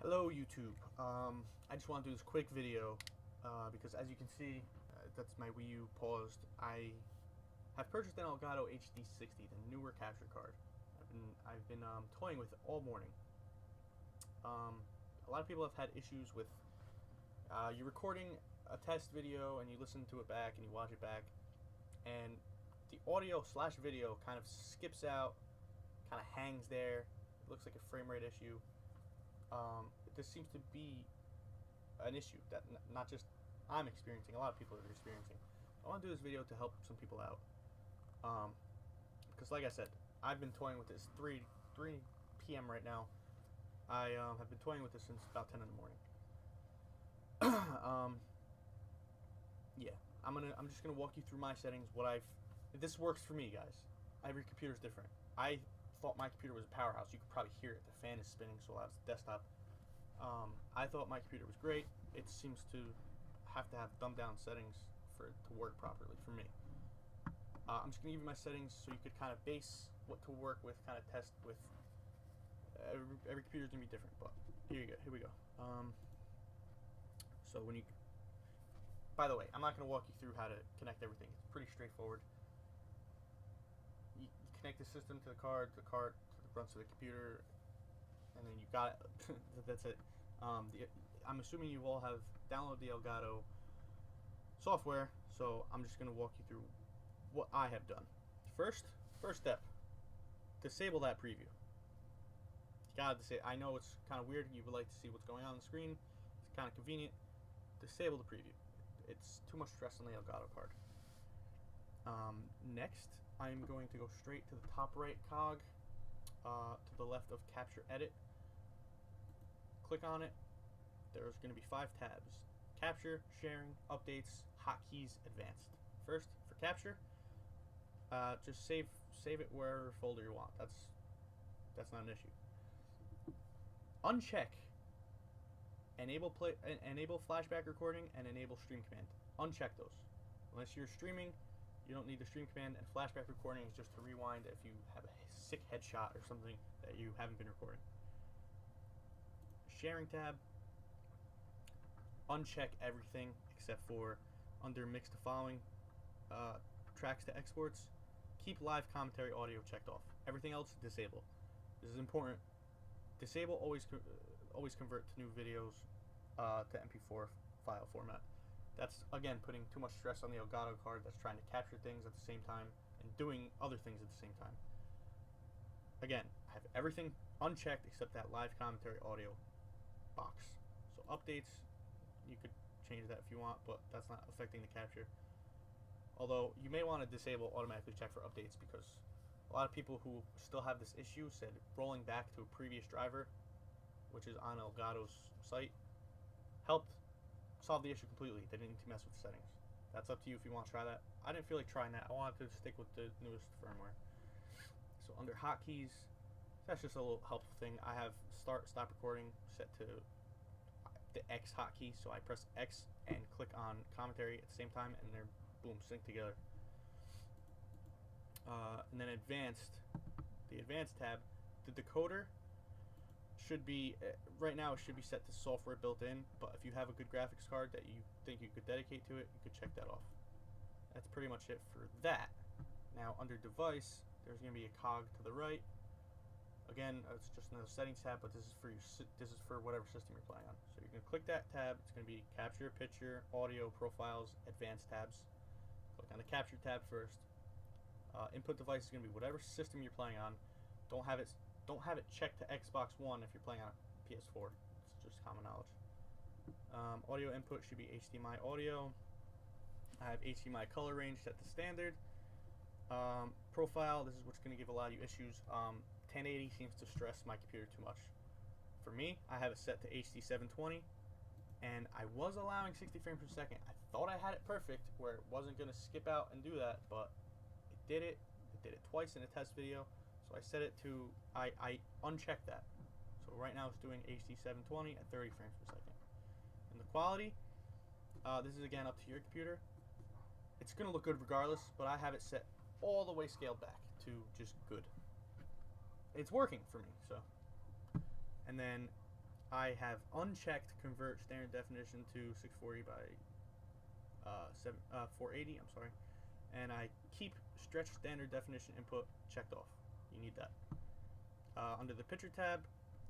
Hello YouTube. I just want to do this quick video because as you can see, that's my Wii U paused. I have purchased an Elgato HD60, the newer capture card. I've been toying with it all morning. A lot of people have had issues with you recording a test video and you listen to it back and you watch it back, and the audio slash video kind of skips out, kind of hangs there. It looks like a frame rate issue. This seems to be an issue that not just I'm experiencing, a lot of people are experiencing. I want to do this video to help some people out. Because like I said, I've been toying with this 3 p.m. right now. I have been toying with this since about 10 in the morning. Yeah, I'm just gonna walk you through my settings. This works for me, guys. Every computer is different. I thought my computer was a powerhouse. You could probably hear it. The fan is spinning so loud. It's the desktop. I thought my computer was great. It seems to have dumbed down settings for it to work properly for me. I'm just gonna give you my settings so you could kind of base what to work with, kind of test with. Every computer is gonna be different, but here we go. So by the way, I'm not gonna walk you through how to connect everything. It's pretty straightforward. You connect the system to the card runs to the computer, and then you got it. That's it. I'm assuming you all have downloaded the Elgato software, so I'm just going to walk you through what I have done. First step, disable that preview. You gotta disable. I know it's kind of weird. You would like to see what's going on the screen. It's kind of convenient. Disable the preview. It's too much stress on the Elgato card. Next, I'm going to go straight to the top right cog, to the left of Capture Edit. Click on it. There's going to be 5 tabs: Capture, Sharing, Updates, Hotkeys, Advanced. First, for Capture, just save it wherever folder you want. That's not an issue. Uncheck enable flashback recording and enable stream command. Uncheck those. Unless you're streaming, you don't need the stream command, and flashback recording is just to rewind if you have a sick headshot or something that you haven't been recording. Sharing tab, uncheck everything except for under mix to following, tracks to exports. Keep live commentary audio checked off. Everything else disable. This is important. Disable always convert to new videos to MP4 file format. That's, again, putting too much stress on the Elgato card that's trying to capture things at the same time and doing other things at the same time. Again, I have everything unchecked except that live commentary audio box. So updates, you could change that if you want, but that's not affecting the capture. Although you may want to disable automatically check for updates, because a lot of people who still have this issue said rolling back to a previous driver, which is on Elgato's site, helped solve the issue completely. They didn't need to mess with the settings. That's up to you if you want to try that. I didn't feel like trying that. I wanted to stick with the newest firmware. So under hotkeys, that's just a little helpful thing. I have stop recording set to the X hotkey, so I press X and click on commentary at the same time, and they're boom, sync together. And then the advanced tab, the decoder should be, right now it should be set to software built in, but if you have a good graphics card that you think you could dedicate to it, you could check that off. That's pretty much it for that. Now under device, there's going to be a cog to the right. Again, it's just another settings tab, but this is for whatever system you're playing on. So you're going to click that tab. It's going to be capture, picture, audio, profiles, advanced tabs. Click on the capture tab first. Input device is going to be whatever system you're playing on. Don't have it checked to Xbox One if you're playing on a PS4. It's just common knowledge. Audio input should be HDMI audio. I have HDMI color range set to standard. Profile, this is what's going to give a lot of you issues. 1080 seems to stress my computer too much. For me, I have it set to HD 720, and I was allowing 60 frames per second. I thought I had it perfect where it wasn't going to skip out and do that, but it did it. It did it twice in a test video. So I set it to, I unchecked that. So right now it's doing HD 720 at 30 frames per second. And the quality, this is again up to your computer. It's going to look good regardless, but I have it set all the way scaled back to just good. It's working for me, so. And then I have unchecked convert standard definition to 640 by 480. I'm sorry, and I keep stretch standard definition input checked off. You need that. Under the picture tab,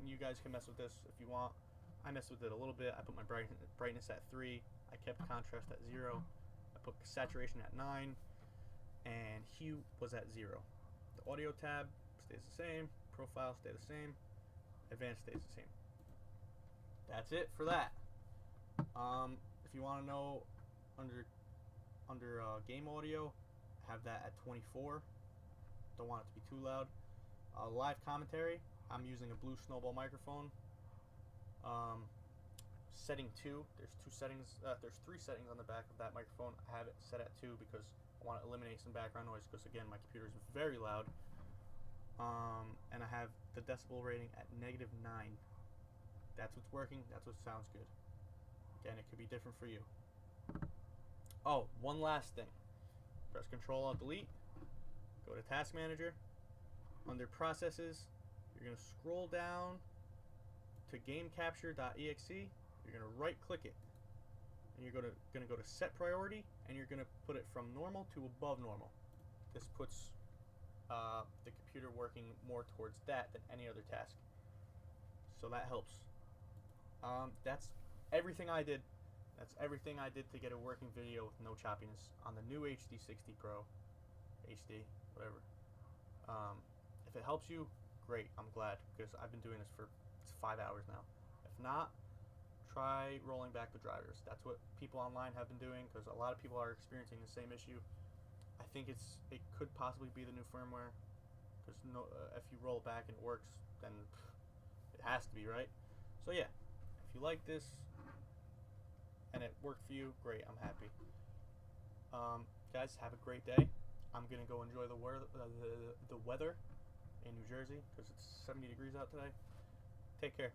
you guys can mess with this if you want. I messed with it a little bit. I put my brightness at 3. I kept contrast at 0. I put saturation at 9, and hue was at 0. The audio tab stays the same. Profile stays the same. Advanced stays the same. That's it for that. If you want to know, under game audio, have that at 24. Don't want it to be too loud. Live commentary, I'm using a blue snowball microphone. Setting 2, there's 2 settings. There's 3 settings on the back of that microphone. I have it set at 2 because I want to eliminate some background noise because, again, my computer is very loud. And I have the decibel rating at -9. That's what's working. That's what sounds good. Again, it could be different for you. Oh, one last thing. Press Control-Alt-Delete. Go to Task Manager. Under Processes, you're going to scroll down to GameCapture.exe. You're going to right-click it. And you're going to go to Set Priority, and you're going to put it from normal to above normal. This puts the computer working more towards that than any other task. So that helps. That's everything I did. That's everything I did to get a working video with no choppiness on the new HD60 Pro. HD, whatever. If it helps you, great. I'm glad, because I've been doing this for 5 hours now. If not, try rolling back the drivers. That's what people online have been doing, because a lot of people are experiencing the same issue. I think it could possibly be the new firmware, because if you roll it back and it works, then it has to be, right? So yeah, if you like this and it worked for you, great. I'm happy. Guys, have a great day. I'm gonna go enjoy the weather in New Jersey because it's 70 degrees out today. Take care.